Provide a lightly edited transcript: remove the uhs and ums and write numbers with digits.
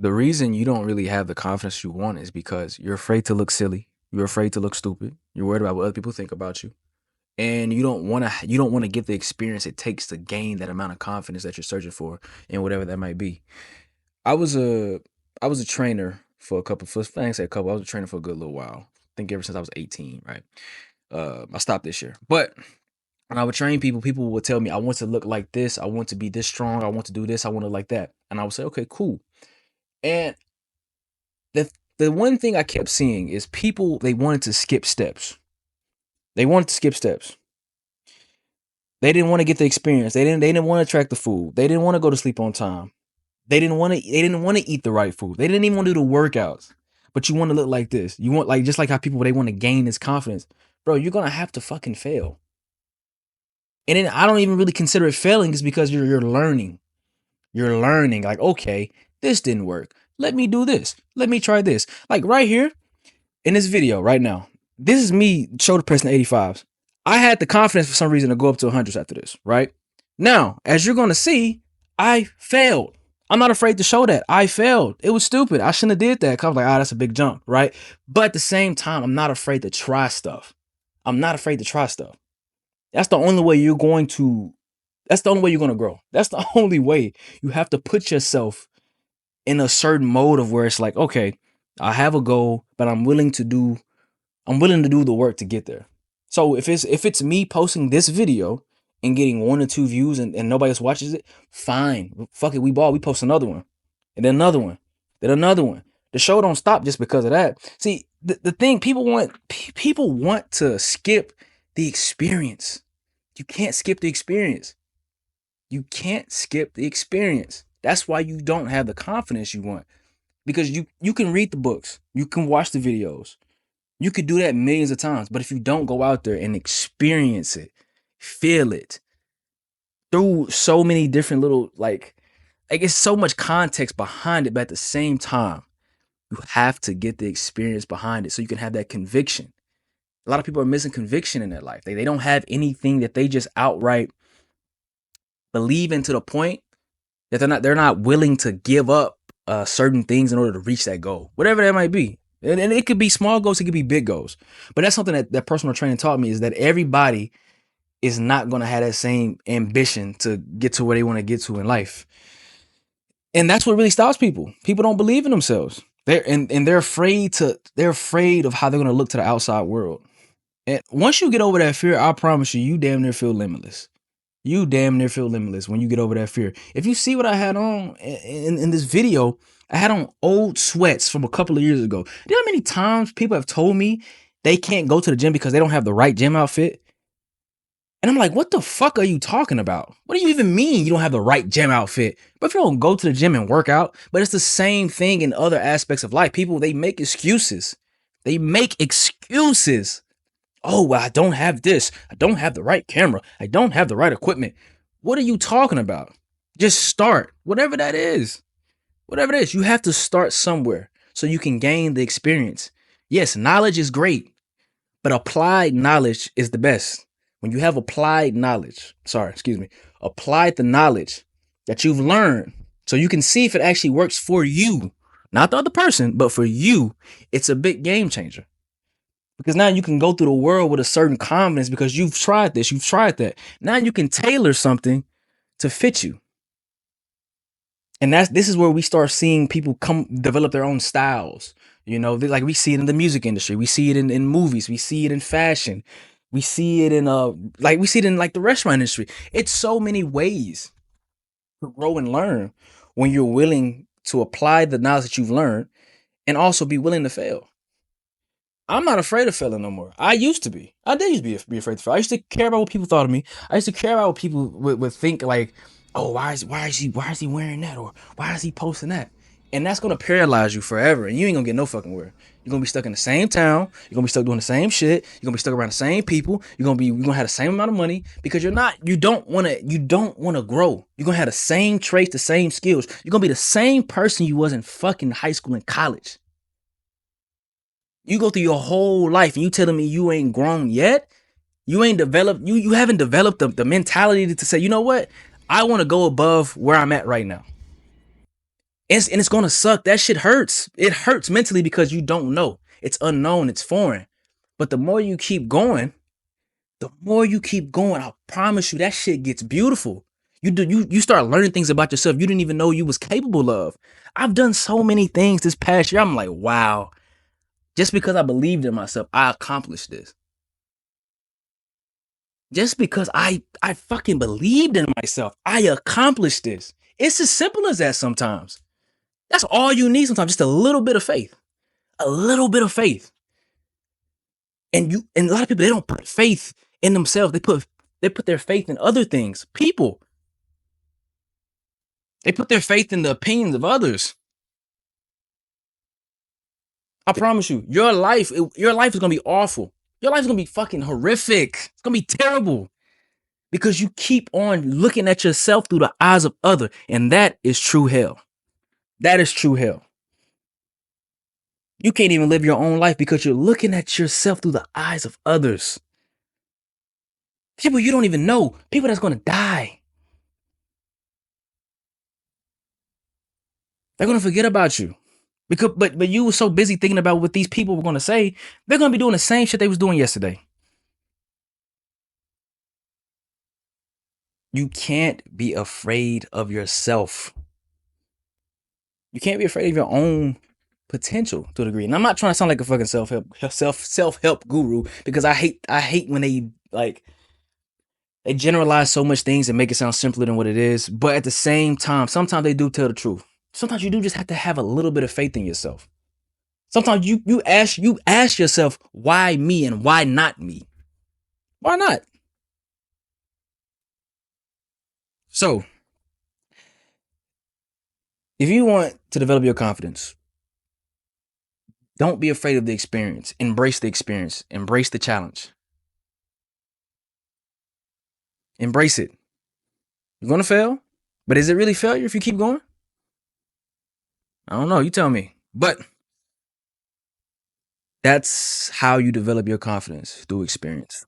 The reason you don't really have the confidence you want is because you're afraid to look silly. You're afraid to look stupid. You're worried about what other people think about you. And you don't want to get the experience it takes to gain that amount of confidence that you're searching for in whatever that might be. I was a I was a trainer for a couple for I ain't say a couple, I was a trainer for a good little while. I think ever since I was 18, right? I stopped this year. But when I would train people, people would tell me I want to look like this, I want to be this strong, I want to do this, I want to like that. And I would say, okay, cool. And the one thing I kept seeing is people they wanted to skip steps. They wanted to skip steps. They didn't want to get the experience. They didn't want to track the food. They didn't want to go to sleep on time. They didn't want to eat the right food. They didn't even want to do the workouts. But you want to look like this. You want like just like how people they want to gain this confidence. Bro, you're gonna have to fucking fail. And then I don't even really consider it failing is because you're learning. You're learning, like, okay, this didn't work. Let me do this. Let me try this. Like right here in this video right now. This is me shoulder pressing 85s. I had the confidence for some reason to go up to 100s after this, right? Now, as you're going to see, I failed. I'm not afraid to show that. I failed. It was stupid. I shouldn't have did that. Cause I was like, that's a big jump, right? But at the same time, I'm not afraid to try stuff. I'm not afraid to try stuff. That's the only way you're going to that's the only way you're going to grow. That's the only way. You have to put yourself in a certain mode of where it's like, okay, I have a goal, but I'm willing to do the work to get there. So if it's me posting this video and getting 1 or 2 views and nobody else watches it, fine. Fuck it, we post another one. And then another one. Then another one. The show don't stop just because of that. See, the thing people want to skip the experience. You can't skip the experience. You can't skip the experience. That's why you don't have the confidence you want. Because you can read the books, you can watch the videos, you could do that millions of times, but if you don't go out there and experience it, feel it through so many different little like it's so much context behind it, but at the same time, you have to get the experience behind it so you can have that conviction. A lot of people are missing conviction in their life. They don't have anything that they just outright believe in to the point that they're not willing to give up certain things in order to reach that goal, whatever that might be. And it could be small goals, it could be big goals. But that's something that personal training taught me is that everybody is not going to have that same ambition to get to where they want to get to in life. And that's what really stops people. People don't believe in themselves. They're afraid of how they're going to look to the outside world. And once you get over that fear, I promise you, you damn near feel limitless. You damn near feel limitless when you get over that fear. If you see what I had on in this video, I had on old sweats from a couple of years ago. You know how many times people have told me they can't go to the gym because they don't have the right gym outfit? And I'm like, what the fuck are you talking about? What do you even mean you don't have the right gym outfit? But if you don't go to the gym and work out, but it's the same thing in other aspects of life. People, they make excuses. They make excuses. Oh, well, I don't have this. I don't have the right camera. I don't have the right equipment. What are you talking about? Just start. Whatever that is. Whatever it is, you have to start somewhere so you can gain the experience. Yes, knowledge is great, but applied knowledge is the best. When you have applied the knowledge that you've learned so you can see if it actually works for you, not the other person, but for you, it's a big game changer. Because now you can go through the world with a certain confidence because you've tried this, you've tried that. Now you can tailor something to fit you. And this is where we start seeing people come develop their own styles. Like we see it in the music industry, we see it in movies, we see it in fashion, we see it in like the restaurant industry. It's so many ways to grow and learn when you're willing to apply the knowledge that you've learned and also be willing to fail. I'm not afraid of failing no more. I used to be. I did used to be afraid to fail. I used to care about what people thought of me. I used to care about what people would think like, oh, why is he wearing that? Or why is he posting that? And that's gonna paralyze you forever. And you ain't gonna get no fucking where. You're gonna be stuck in the same town. You're gonna be stuck doing the same shit. You're gonna be stuck around the same people. You're gonna have the same amount of money because you don't wanna grow. You're gonna have the same traits, the same skills. You're gonna be the same person you was in fucking high school and college. You go through your whole life and you telling me you ain't grown yet? You ain't developed, you haven't developed the mentality to say, you know what? I want to go above where I'm at right now. And it's gonna suck. That shit hurts. It hurts mentally because you don't know. It's unknown. It's foreign. But the more you keep going, I promise you that shit gets beautiful. You start learning things about yourself you didn't even know you was capable of. I've done so many things this past year. I'm like, wow. Just because I believed in myself, I accomplished this. Just because I fucking believed in myself, I accomplished this. It's as simple as that sometimes. That's all you need sometimes, just a little bit of faith. A little bit of faith. And a lot of people, they don't put faith in themselves. They put their faith in other things. People. They put their faith in the opinions of others. I promise you, your life is gonna be awful. Your life is gonna be fucking horrific. It's gonna be terrible because you keep on looking at yourself through the eyes of other, and that is true hell. That is true hell. You can't even live your own life because you're looking at yourself through the eyes of others. People you don't even know, people that's gonna die. They're gonna forget about you. But you were so busy thinking about what these people were gonna say, they're gonna be doing the same shit they was doing yesterday. You can't be afraid of yourself. You can't be afraid of your own potential to a degree. And I'm not trying to sound like a fucking self-help guru because I hate when they generalize so much things and make it sound simpler than what it is. But at the same time, sometimes they do tell the truth. Sometimes you do just have to have a little bit of faith in yourself. Sometimes you ask yourself, why me and why not me? Why not? So if you want to develop your confidence, don't be afraid of the experience. Embrace the experience. Embrace the challenge. Embrace it. You're gonna fail, but is it really failure if you keep going? I don't know. You tell me. But that's how you develop your confidence, through experience.